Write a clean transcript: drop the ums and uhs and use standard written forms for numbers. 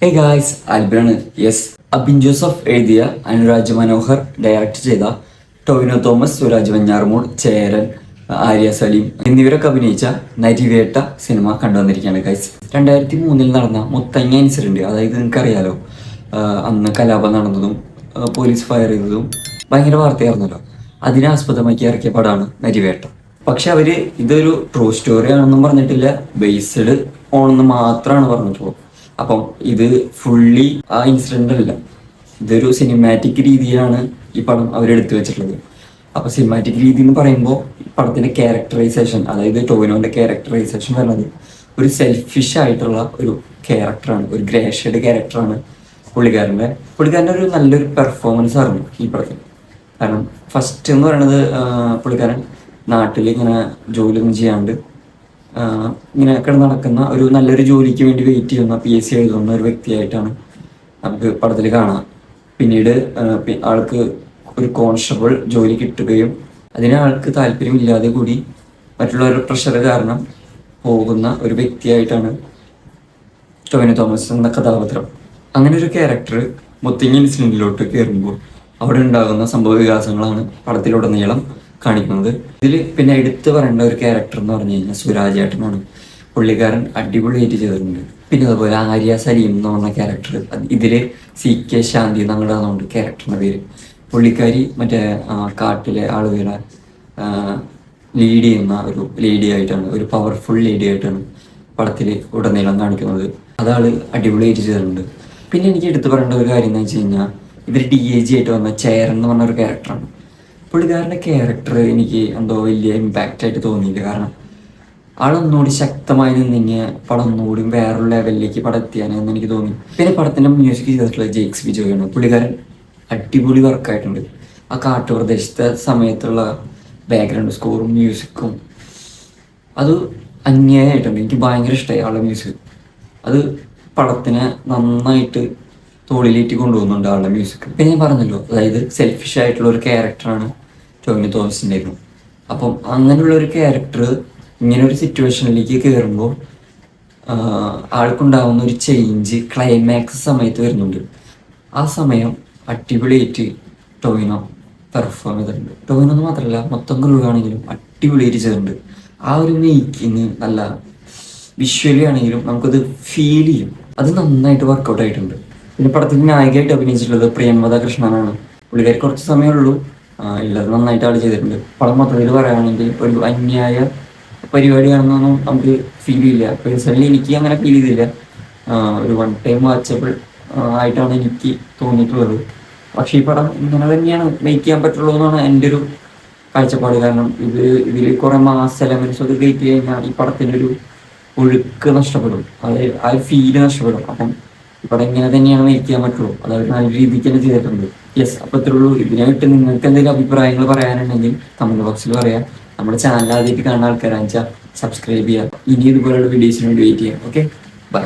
ഹേ guys, ആൽബിനാണ്. Yes, Abin Joseph എഴുതിയ, Anuraj Manohar direct ചെയ്ത, ടൊവിനോ തോമസ്, സുരാജ് വെഞ്ഞാറമൂട്, ചേരൻ, ആര്യ സലീം എന്നിവരൊക്കെ അഭിനയിച്ച നരിവേട്ട സിനിമ കണ്ടുവന്നിരിക്കുകയാണ് ഗൈസ്. 2003 നടന്ന മുത്തങ്ങ ഇൻസിഡന്റ്, അതായത് നിങ്ങൾക്കറിയാലോ, അന്ന് കലാപം നടന്നതും പോലീസ് ഫയർ ചെയ്തതും ഭയങ്കര വാർത്തയായിരുന്നല്ലോ. അതിനെ ആസ്പദമാക്കി ഇറക്കിയ പടമാണ് നരിവേട്ട. പക്ഷെ അവര് ഇതൊരു ട്രൂ സ്റ്റോറി ആണെന്നും പറഞ്ഞിട്ടില്ല, ബേസ്ഡ് ഓണെന്ന് മാത്രമാണ് പറഞ്ഞിട്ടുള്ളൂ. അപ്പം ഇത് ഫുള്ളി ആ ഇൻസിഡന്റ് അല്ല, ഇതൊരു സിനിമാറ്റിക് രീതിയിലാണ് ഈ പടം അവരെടുത്തു വെച്ചിട്ടുള്ളത്. അപ്പൊ സിനിമാറ്റിക് രീതി എന്ന് പറയുമ്പോൾ പടത്തിന്റെ ക്യാരക്ടറൈസേഷൻ, അതായത് ടോവിനോന്റെ ക്യാരക്ടറൈസേഷൻ പറയുന്നത് ഒരു സെൽഫിഷ് ആയിട്ടുള്ള ഒരു ക്യാരക്ടറാണ്, ഒരു ഗ്രേഷ്യഡ് ക്യാരക്ടറാണ് പുള്ളിക്കാരൻ്റെ ഒരു നല്ലൊരു പെർഫോമൻസ് ആയിരുന്നു ഈ പടത്തിൽ. കാരണം ഫസ്റ്റ് എന്ന് പറയുന്നത് പുള്ളിക്കാരൻ നാട്ടിൽ ഇങ്ങനെ ജോലിയൊന്നും ചെയ്യാണ്ട് ഇങ്ങനെ കിടന്ന് നടക്കുന്ന ഒരു നല്ലൊരു ജോലിക്ക് വേണ്ടി വെയിറ്റ് ചെയ്യുന്ന PSC എഴുതുന്ന ഒരു വ്യക്തിയായിട്ടാണ് നമുക്ക് പടത്തിൽ കാണാം. പിന്നീട് ആൾക്ക് ഒരു കോൺസ്റ്റബിൾ ജോലി കിട്ടുകയും അതിന് ആൾക്ക് താല്പര്യമില്ലാതെ കൂടി മറ്റുള്ളവരുടെ പ്രഷർ കാരണം പോകുന്ന ഒരു വ്യക്തിയായിട്ടാണ് ടൊവിനോ തോമസ് എന്ന കഥാപാത്രം. അങ്ങനെ ഒരു ക്യാരക്ടർ മുത്തങ്ങ ഇൻസിഡന്റിലോട്ട് കയറുമ്പോൾ അവിടെ ഉണ്ടാകുന്ന സംഭവ വികാസങ്ങളാണ് പടത്തിലുടനീളം കാണിക്കുന്നത്. ഇതിൽ പിന്നെ എടുത്തു പറയേണ്ട ഒരു ക്യാരക്ടർ എന്ന് പറഞ്ഞു കഴിഞ്ഞാൽ സുരാജ് ഏട്ടനാണ്. പുള്ളിക്കാരൻ അടിപൊളിയായിട്ട് ചെയ്തിട്ടുണ്ട്. പിന്നെ അതുപോലെ ആര്യ സലീം എന്ന് പറഞ്ഞ ക്യാരക്ടർ, ഇതില് CK ശാന്തി എന്നങ്ങടാന്നുണ്ട് ക്യാരക്ടറിന്റെ പേര്. പുള്ളിക്കാരി മറ്റേ കാട്ടിലെ ആളുകളെ ലീഡ് ചെയ്യുന്ന ഒരു ലേഡി ആയിട്ടാണ്, ഒരു പവർഫുൾ ലേഡി ആയിട്ടാണ് പടത്തിൽ ഉടനീളം കാണിക്കുന്നത്. അതാള് അടിപൊളിയായിട്ട് ചെയ്തിട്ടുണ്ട്. പിന്നെ എനിക്ക് എടുത്തു പറയേണ്ട ഒരു കാര്യം എന്ന് വെച്ച് കഴിഞ്ഞാൽ, ഇതിൽ DAG ആയിട്ട് വന്ന ചേരൻ എന്ന് പറഞ്ഞ ഒരു ക്യാരക്ടറാണ്. പുള്ളിക്കാരൻ്റെ ക്യാരക്ടർ എനിക്ക് എന്തോ വലിയ ഇമ്പാക്റ്റ് ആയിട്ട് തോന്നിയില്ല. കാരണം ആളൊന്നുകൂടി ശക്തമായി നിന്നിങ്ങ് പടം ഒന്നുകൂടി വേറൊരു ലെവലിലേക്ക് പടം എത്തിയാനെന്ന് എനിക്ക് തോന്നി. പിന്നെ പടത്തിൻ്റെ മ്യൂസിക് ചെയ്തിട്ടുള്ള JX ബിജോയാണ്. പുള്ളിക്കാരൻ അടിപൊളി വർക്കായിട്ടുണ്ട്. ആ കാട്ടുപ്രദേശത്തെ സമയത്തുള്ള ബാക്ക്ഗ്രൗണ്ട് സ്കോറും മ്യൂസിക്കും അത് അന്യായമായിട്ടുണ്ട്. എനിക്ക് ഭയങ്കര ഇഷ്ടമായി ആളുടെ മ്യൂസിക്. അത് പടത്തിനെ നന്നായിട്ട് തോളിലേറ്റി കൊണ്ടുപോകുന്നുണ്ട് ആളുടെ മ്യൂസിക്. പിന്നെ ഞാൻ പറഞ്ഞല്ലോ, അതായത് സെൽഫിഷ് ആയിട്ടുള്ള ഒരു ക്യാരക്ടറാണ് ടൊവിനോ തോമസിൻ്റെ. അപ്പം അങ്ങനെയുള്ള ഒരു ക്യാരക്ടർ ഇങ്ങനെ ഒരു സിറ്റുവേഷനിലേക്ക് കയറുമ്പോൾ ആൾക്കുണ്ടാകുന്ന ഒരു ചേഞ്ച് ക്ലൈമാക്സ് സമയത്ത് വരുന്നുണ്ട്. ആ സമയം അടിപൊളിയായിട്ട് ടൊവിനോ പെർഫോം ചെയ്തിട്ടുണ്ട്. ടൊവിനോ എന്ന് മാത്രമല്ല, മൊത്തം ക്രൂവാണെങ്കിലും അടിപൊളിയായിട്ട് ചെയ്തിട്ടുണ്ട്. ആ ഒരു മേക്കിങ് നല്ല വിഷ്വലി ആണെങ്കിലും നമുക്കത് ഫീൽ ചെയ്യും. അത് നന്നായിട്ട് വർക്കൗട്ട് ആയിട്ടുണ്ട്. പിന്നെ പടത്തിൽ നായികയായിട്ട് അഭിനയിച്ചിട്ടുള്ളത് പ്രിയംവദ കൃഷ്ണനാണ്. പുള്ളിക്കാരി കുറച്ച് സമയമുള്ളൂ, ഉള്ളത് നന്നായിട്ട് ആൾ ചെയ്തിട്ടുണ്ട്. പടം മൊത്തത്തിൽ പറയുകയാണെങ്കിൽ ഒരു അന്യായ പരിപാടിയാണെന്നൊന്നും നമുക്ക് ഫീൽ ചെയ്യില്ല. പേഴ്സണലി എനിക്ക് അങ്ങനെ ഫീൽ ചെയ്തില്ല. ഒരു വൺ ടൈം വാച്ചബിൾ ആയിട്ടാണ് എനിക്ക് തോന്നിയിട്ടുള്ളത്. പക്ഷേ ഈ പടം ഇങ്ങനെ തന്നെയാണ് മേക്ക് ചെയ്യാൻ പറ്റുള്ളൂ എന്നാണ് എൻ്റെ ഒരു കാഴ്ചപ്പാട്. കാരണം ഇതിൽ കുറേ മാസ് എലമെന്റ്സ് ഒക്കെ കയറ്റി കഴിഞ്ഞാൽ ഈ പടത്തിൻ്റെ ഒരു ഒഴുക്ക് നഷ്ടപ്പെടും, അതായത് ആ ഒരു ഫീല് നഷ്ടപ്പെടും. അപ്പം ഇവിടെ ഇങ്ങനെ തന്നെയാണ് മേക്ക് ചെയ്യാൻ പറ്റുള്ളൂ. അതായത് നല്ല രീതിക്ക് തന്നെ ചെയ്തിട്ടുണ്ട്. യെസ്, അപ്പോൾ ഇത്രയുള്ളൂ. ഇതിനായിട്ട് നിങ്ങൾക്ക് എന്തെങ്കിലും അഭിപ്രായങ്ങൾ പറയാനുണ്ടെങ്കിൽ കമന്റ് ബോക്സിൽ പറയാം. നമ്മുടെ ചാനൽ ആദ്യമായിട്ട് കാണുന്ന ആൾക്കാരാണെന്ന് വെച്ചാൽ സബ്സ്ക്രൈബ് ചെയ്യുക. ഇനി ഇതുപോലുള്ള വീഡിയോസിന് വേണ്ടി വെയിറ്റ് ചെയ്യാം. Okay, by.